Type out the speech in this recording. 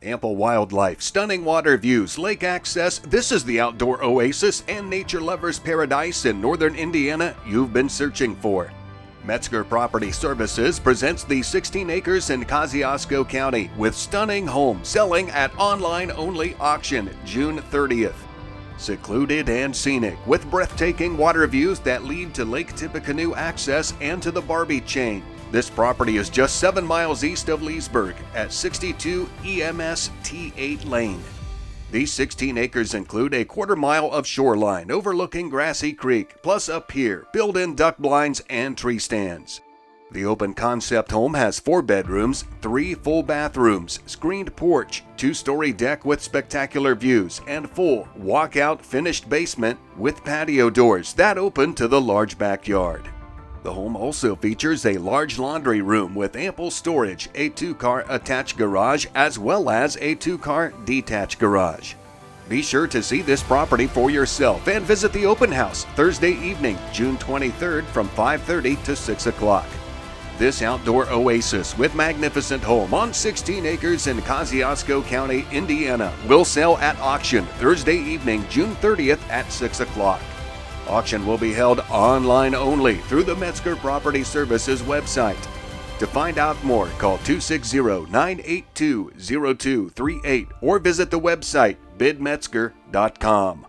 Ample wildlife, stunning water views, lake access. This is the outdoor oasis and nature lover's paradise in northern Indiana you've been searching for. Metzger Property Services presents the 16 acres in Kosciuszko County with stunning homes selling at online-only auction June 30th. Secluded and scenic with breathtaking water views that lead to Lake Tippecanoe access and to the Barbee Chain. This property is just 7 miles east of Leesburg at 62 EMS T8 Lane. These 16 acres include a quarter-mile of shoreline overlooking Grassy Creek, plus a pier, built-in duck blinds, and tree stands. The open concept home has 4 bedrooms, 3 full bathrooms, screened porch, 2-story deck with spectacular views, and full walkout finished basement with patio doors that open to the large backyard. The home also features a large laundry room with ample storage, a 2-car attached garage, as well as a 2-car detached garage. Be sure to see this property for yourself and visit the open house Thursday evening, June 23rd from 5:30 to 6 o'clock. This outdoor oasis with magnificent home on 16 acres in Kosciuszko County, Indiana will sell at auction Thursday evening, June 30th at 6 o'clock. Auction will be held online only through the Metzger Property Services website. To find out more, call 260-982-0238 or visit the website bidmetzger.com.